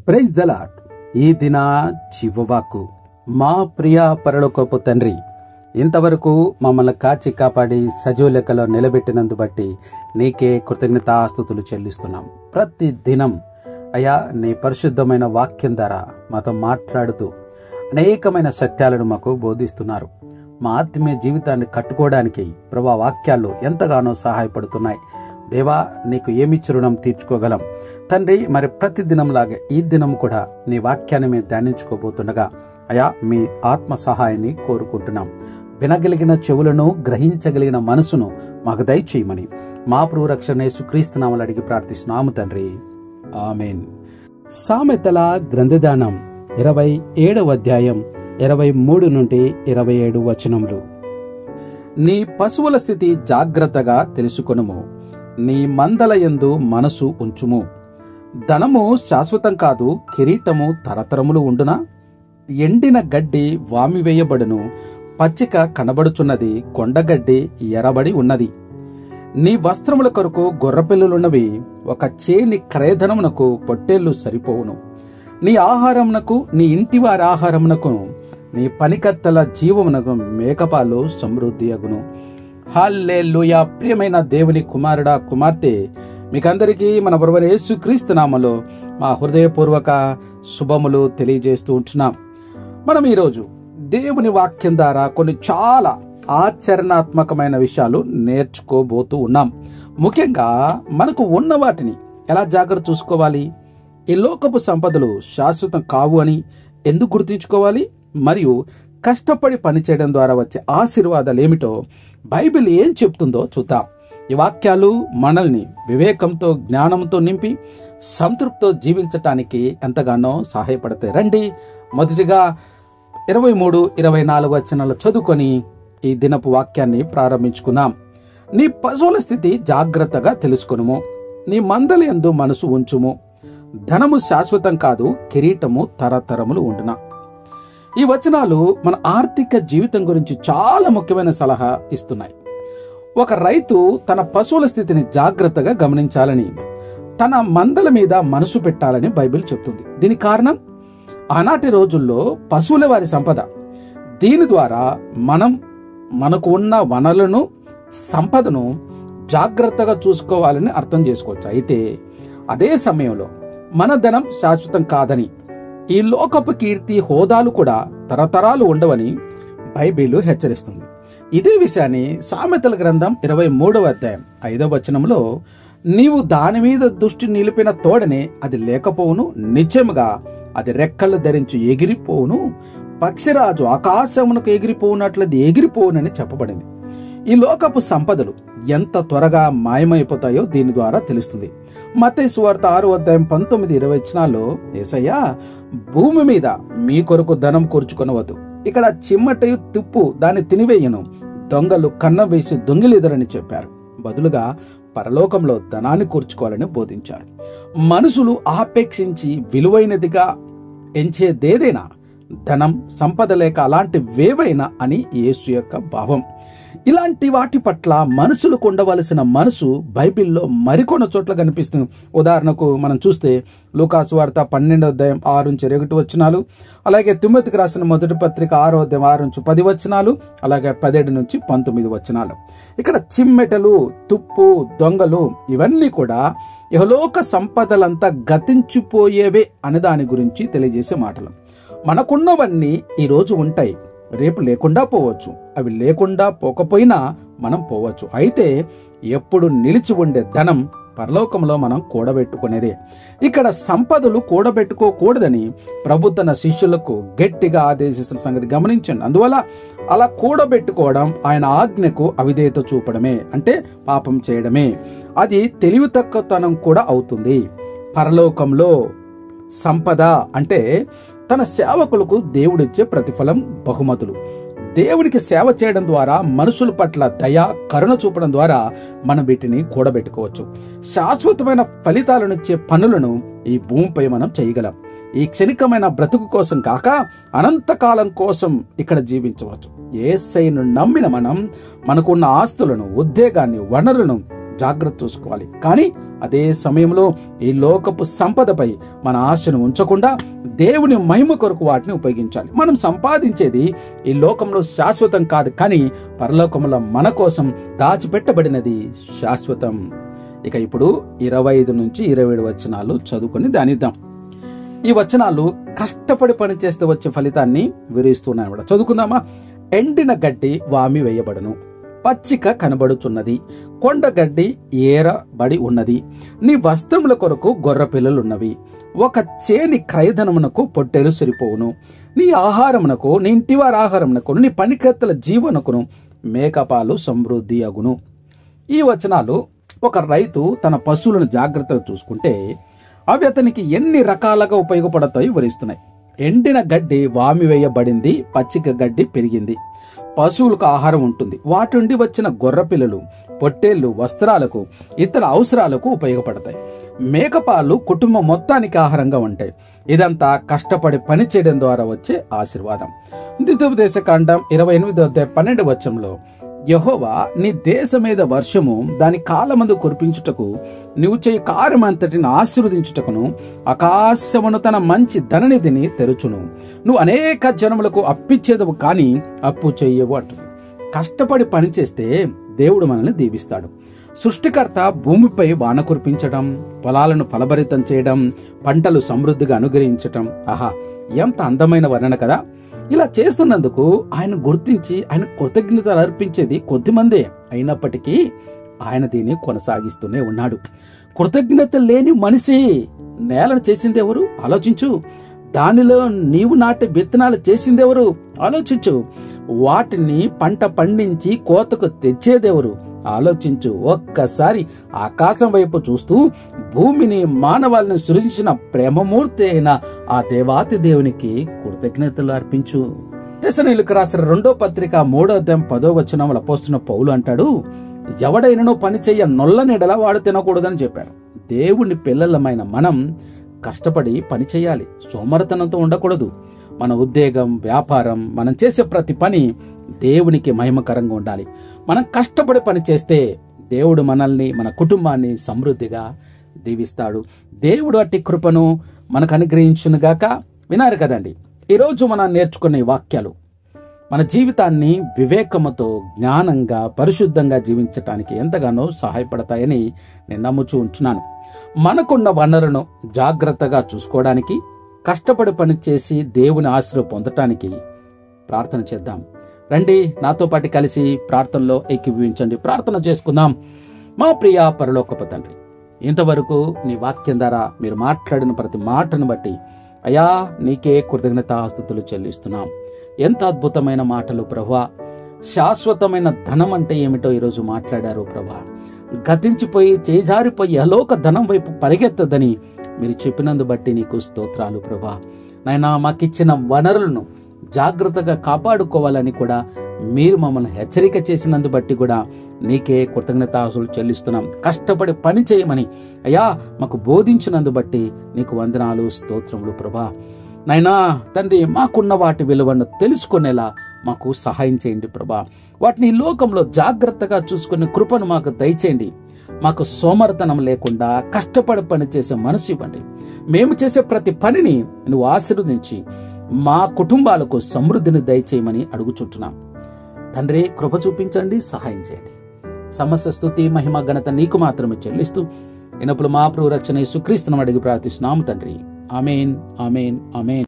Praise the lord. ఈ దిన జీవవాక్కు. మా ప్రియ పరలోకపు తండ్రి, ఇంతవరకు మమ్మల్ని కాచి కాపాడి సజీవ లెక్కలో నిలబెట్టినందు బట్టి నీకే కృతజ్ఞతాస్తుతులు చెల్లిస్తున్నాం. ప్రతి దినం అయ్యా నీ పరిశుద్ధమైన వాక్యం ద్వారా మాతో మాట్లాడుతూ అనేకమైన సత్యాలను మాకు బోధిస్తున్నారు. మా ఆత్మీయ జీవితాన్ని కట్టుకోవడానికి ప్రభా వాక్యాలు ఎంతగానో సహాయపడుతున్నాయి. దేవా, నీకు ఏమిచ్చి రుణం తీర్చుకోగలం తండ్రి. మరి ప్రతి దినంలాగే ఈ దినం కూడా నీ వాక్యాన్ని మేము ధ్యానించుకోబోతుండగా అయా మీ ఆత్మ సహాయాన్ని కోరుకుంటున్నాం. వినగలిగిన చెవులను, గ్రహించగలిగిన మనసును మాకు దయచేయమని మా ప్రభు రక్షణ యేసుక్రీస్తు నామములో అడిగి ప్రార్థిస్తున్నాము తండ్రి, ఆమేన్. సామెతల గ్రంథదానం 27వ అధ్యాయం 23 నుండి 27 వచనములు. నీ పశువుల స్థితి జాగ్రత్తగా తెలుసుకొనుము, నీ మందల యందు మనసు ఉంచుము. ధనము శాశ్వతం కాదు, కిరీటము తరతరములు ఉండునా? ఎండిన గడ్డి వామివేయబడును, పచ్చిక కనబడుచున్నది, కొండగడ్డి ఎరబడి ఉన్నది. నీ వస్త్రముల కొరకు గొర్రెపిల్లులున్నవి, ఒక చేని క్రయధనమునకు పొట్టేళ్లు సరిపోవును. నీ ఆహారమునకు, నీ ఇంటివారి ఆహారమునకు, నీ పనికత్తల జీవమునకు మేకపాలు సమృద్ధి అగును. హల్లెలూయా. ప్రియమైన దేవుని కుమారుడా, కుమార్తె, మీకందరికీ మన ప్రభువైన యేసుక్రీస్తు నామములో మా హృదయపూర్వక శుభములు తెలియజేస్తూ ఉంటున్నాం. మనం ఈరోజు దేవుని వాక్యం ద్వారా కొన్ని చాలా ఆచరణాత్మకమైన విషయాలు నేర్చుకోబోతూ ఉన్నాం. ముఖ్యంగా మనకు ఉన్న వాటిని ఎలా జాగ్రత్త చూసుకోవాలి, ఈ లోకపు సంపదలు శాశ్వతం కావు అని ఎందుకు గుర్తుంచుకోవాలి, మరియు కష్టపడి పనిచేయడం ద్వారా వచ్చే ఆశీర్వాదాలు ఏమిటో బైబిల్ ఏం చెప్తుందో చూద్దాం. ఈ వాక్యాలు మనల్ని వివేకంతో, జ్ఞానంతో నింపి సంతృప్తితో జీవించటానికి ఎంతగానో సహాయపడతాయి. రండి, మొదటిగా 23, 24 వచనాలు చదువుకొని ఈ దినపు వాక్యాన్ని ప్రారంభించుకున్నాం. నీ పశువుల స్థితి జాగ్రత్తగా తెలుసుకొనుము, నీ మందల యందు మనసు ఉంచుము. ధనము శాశ్వతం కాదు, కిరీటము తరతరములు ఉండునా. ఈ వచనాలు మన ఆర్థిక జీవితం గురించి చాలా ముఖ్యమైన సలహా ఇస్తున్నాయి. ఒక రైతు తన పశువుల స్థితిని జాగ్రత్తగా గమనించాలని, తన మందల మీద మనసు పెట్టాలని బైబిల్ చెప్తుంది. దీని కారణం ఆనాటి రోజుల్లో పశువుల వారి సంపద. దీని ద్వారా మనకు ఉన్న వనరులను, సంపదను జాగ్రత్తగా చూసుకోవాలని అర్థం చేసుకోవచ్చు. అయితే అదే సమయంలో మన ధనం శాశ్వతం కాదని, ఈ లోకపు కీర్తి, హోదాలు కూడా తరతరాలు ఉండవని బైబిల్ హెచ్చరిస్తుంది. ఇదే విషయాన్ని సామెతల గ్రంథం 23వ అధ్యాయం 5వ వచనంలో, నీవు దాని మీద దృష్టి నిలిపిన తోడనే అది లేకపోవును, నిశ్చయముగా అది రెక్కలు ధరించి ఎగిరిపోవును, పక్షిరాజు ఆకాశమునకు ఎగిరిపోవునట్లది ఎగిరిపోవునని చెప్పబడింది. ఈ లోకపు సంపదలు ఎంత త్వరగా మాయమైపోతాయో దీని ద్వారా తెలుస్తుంది. మత్తయి సువార్త 6వ అధ్యాయం 19-20 వచనాల్లో, యేసయ్య, భూమి మీద మీ కొరకు ధనం కూర్చుకొనవద్దు, ఇక్కడ చిమ్మటయు తుప్పు దాన్ని తినివేయను, దొంగలు కన్నం వేసి దొంగిలిదరని చెప్పారు. బదులుగా పరలోకంలో ధనాన్ని కూర్చుకోవాలని బోధించారు. మనుషులు ఆపేక్షించి విలువైనదిగా ఎంచేదేదైనా ధనం, సంపద లేక అలాంటివేవైనా అని యేసు యొక్క భావం. ఇలాంటి వాటి పట్ల మనుషులకు ఉండవలసిన మనసు బైబిల్లో మరికొన్ని చోట్ల కనిపిస్తుంది. ఉదాహరణకు మనం చూస్తే లూకాసు వార్త 12వ అధ్యాయం 6-1 వచనాలు, అలాగే తిమోతికి రాసిన మొదటి పత్రిక 6వ అధ్యాయం 6-10 వచనాలు, అలాగే 17-19 వచనాలు. ఇక్కడ చిమ్మెటలు, తుప్పు, దొంగలు ఇవన్నీ కూడా యెహోలోక సంపదలంతా గతించిపోయేవే అనే దాని గురించి తెలియజేసే మాటలు. మనకున్నవన్నీ ఈ రోజు ఉంటాయి, రేపు లేకుండా పోవచ్చు. అవి లేకుండా పోకపోయినా మనం పోవచ్చు. అయితే ఎప్పుడు నిలిచి ఉండే ధనం పరలోకంలో మనం కూడబెట్టుకునేదే. ఇక్కడ సంపదలు కూడబెట్టుకోకూడదని ప్రభు తన శిష్యులకు గట్టిగా ఆదేశిస్తున్న సంగతి గమనించండి. అందువల్ల అలా కూడబెట్టుకోవడం ఆయన ఆజ్ఞకు అవిధేయత చూపడమే, అంటే పాపం చేయడమే. అది తెలివి తక్కువతనం కూడా అవుతుంది. పరలోకంలో సంపద అంటే తన సేవకులకు దేవుడిచ్చే ప్రతిఫలం, బహుమతులు. దేవునికి సేవ చేయడం ద్వారా, మనుషుల పట్ల దయ, కరుణ చూపడం ద్వారా మనం వీటిని కూడబెట్టుకోవచ్చు. శాశ్వతమైన ఫలితాలనిచ్చే పనులను ఈ భూమిపై మనం చేయగలం. ఈ క్షణికమైన బ్రతుకు కోసం కాక అనంతకాలం కోసం ఇక్కడ జీవించవచ్చు. యేసయ్యను నమ్మిన మనం మనకున్న ఆస్తులను, ఉద్యోగాన్ని, వనరులను జాగ్రత్త చూసుకోవాలి. కానీ అదే సమయంలో ఈ లోకపు సంపదపై మన ఆశను ఉంచకుండా దేవుని మహిమ కొరకు వాటిని ఉపయోగించాలి. మనం సంపాదించేది ఈ లోకంలో శాశ్వతం కాదు, కానీ పరలోకంలో మన కోసం దాచిపెట్టబడినది శాశ్వతం. ఇక ఇప్పుడు 25 నుంచి 27 వచనాలు చదువుకొని ధ్యానిద్దాం. ఈ వచనాలు కష్టపడి పనిచేస్తే వచ్చే ఫలితాన్ని వివరిస్తున్నాయి. చదువుకుందామా? ఎండిన గడ్డి వామి వేయబడును, పచ్చిక కనబడుచున్నది, కొండగడ్డి ఏరబడి ఉన్నది, నీ వస్త్రముల కొరకు గొర్రె పిల్లలున్నవి, ఒక చేని క్రయధనమునకు పొట్టేలు సరిపోవును, నీ ఆహారమునకు, నీ ఇంటివారి ఆహారమునకు, నీ పనికర్తల జీవనకును మేకపాలు సమృద్ధి అగును. ఈ వచనాలు ఒక రైతు తన పశువులను జాగ్రత్తగా చూసుకుంటే అవి అతనికి ఎన్ని రకాలుగా ఉపయోగపడతాయో వివరిస్తున్నాయి. ఎండిన గడ్డి వామి వేయబడింది, పచ్చిక గడ్డి పెరిగింది, పశువులకు ఆహారం ఉంటుంది, వాటి నుండి వచ్చిన గొర్రె పిల్లలు, పొట్టేళ్లు వస్త్రాలకు, ఇతర అవసరాలకు ఉపయోగపడతాయి. మేకపాలు కుటుంబం మొత్తానికి ఆహారంగా ఉంటాయి. ఇదంతా కష్టపడి పని చేయడం ద్వారా వచ్చే ఆశీర్వాదం. ద్వితీయోపదేశకాండం 28:12 వచనంలో, యెహోవా నీ దేశ మీద వర్షము దాని కాలమందు కురిపించుటకు, నీవు చేయి కార్యమంతటిని ఆశీర్వదించుటకును ఆకాశమును తన మంచి ధననిధిని తెరుచును, నువ్వు అనేక జనములకు అప్పిచ్చేదవు కానీ అప్పు చెయ్యవు అంటు. కష్టపడి పనిచేస్తే దేవుడు మనల్ని దీవిస్తాడు. సృష్టికర్త భూమిపై వాన కురిపించడం, పొలాలను ఫలభరితం చేయడం, పంటలు సమృద్ధిగా అనుగ్రహించటం, ఆహా ఎంత అందమైన వర్ణన కదా. ఇలా చేస్తున్నందుకు ఆయన గుర్తించి ఆయన కృతజ్ఞతలు అర్పించేది కొద్దిమందే అయినప్పటికీ ఆయన దీన్ని కొనసాగిస్తూనే ఉన్నాడు. కృతజ్ఞత లేని మనిషి నేలను చేసిందెవరు? ఆలోచించు. దానిలో నీవు నాటి విత్తనాలు చేసిందెవరు? ఆలోచించు. వాటిని పంట పండించి కోతకు తెచ్చేదెవరు? ఆలోచించు. ఒక్కసారి ఆకాశం వైపు చూస్తూ భూమిని మానవాళిని సృజించిన ప్రేమమూర్తి అయిన ఆ దేవాతి దేవునికి కృతజ్ఞతలు అర్పించు. తెస్సలోనికీయులకు రాసిన 2వ పత్రిక 3వ అధ్యాయం 10వ వచనంలో అపోస్తలుడైన పౌలు అంటాడు, ఎవడైనను పని చెయ్య నొల్లనెడల వాడు తినకూడదని చెప్పాడు. దేవుని పిల్లలమైన మనం కష్టపడి పని చేయాలి, సోమరితనంతో ఉండకూడదు. మన ఉద్యోగం, వ్యాపారం, మనం చేసే ప్రతి పని దేవునికి మహిమకరంగా ఉండాలి. మనం కష్టపడి పని చేస్తే దేవుడు మనల్ని, మన కుటుంబాన్ని సమృద్ధిగా దీవిస్తాడు. దేవుడు అట్టి కృపను మనకు అనుగ్రహించునుగాక. వినారు కదండి, ఈరోజు మనం నేర్చుకునే వాక్యాలు మన జీవితాన్ని వివేకముతో, జ్ఞానంగా, పరిశుద్ధంగా జీవించటానికి ఎంతగానో సహాయపడతాయని నేను నమ్ముచూ ఉంటున్నాను. మనకున్న వనరులను జాగ్రత్తగా చూసుకోవడానికి, కష్టపడి పనిచేసి దేవుని ఆశీర్వాదం పొందటానికి ప్రార్థన చేద్దాం. రండి, నాతో పాటు కలిసి ప్రార్థనలో ఏకీభవించండి. ప్రార్థన చేసుకుందాం. మా ప్రియ పరలోకపు తండ్రి, ఇంతవరకు నీ వాక్యం ద్వారా మీరు మాట్లాడిన ప్రతి మాటను బట్టి అయ్యా నీకే కృతజ్ఞతాస్తుతులు చెల్లిస్తున్నాం. ఎంత అద్భుతమైన మాటలు ప్రభువా. శాశ్వతమైన ధనం అంటే ఏమిటో ఈరోజు మాట్లాడారు ప్రభువా. గతించిపోయి చేజారిపోయి అలోక ధనం వైపు పరిగెత్తదని మీరు చెప్పినందు బట్టి నీకు స్తోత్రాలు ప్రభువా. నాయనా, మాకిచ్చిన వనరులను జాగ్రత్తగా కాపాడుకోవాలని కూడా మీరు మమ్మల్ని హెచ్చరిక చేసినందు బట్టి కూడా నీకే కృతజ్ఞతాస్తుతులు చెల్లిస్తున్నాం. కష్టపడి పని చేయమని అయ్యా మాకు బోధించినందు బట్టి నీకు వందనాలు, స్తోత్రములు ప్రభా. నైనా తండ్రి, మాకున్న వాటి విలువను తెలుసుకునేలా మాకు సహాయం చేయండి ప్రభా. వాటిని ఈ లోకంలో జాగ్రత్తగా చూసుకునే కృపను మాకు దయచేయండి. మాకు సోమరితనం లేకుండా కష్టపడి పని చేసే మనసు ఇవ్వండి. మేము చేసే ప్రతి పనిని నువ్వు ఆశీర్వదించి మా కుటుంబాలకు సమృద్ధిని దయచేయమని అడుగుచుంటున్నాం. తండ్రి, కృప చూపించండి, సహాయం చేయండి. సమస్త స్తుతి, మహిమ, ఘనత నీకు మాత్రమే చెల్లిస్తూ ఇనప్పుడు మా ప్రభు రక్షణ యేసుక్రీస్తును అడిగి ప్రార్థిస్తున్నాము తండ్రి. ఆమేన్, ఆమేన్, ఆమేన్.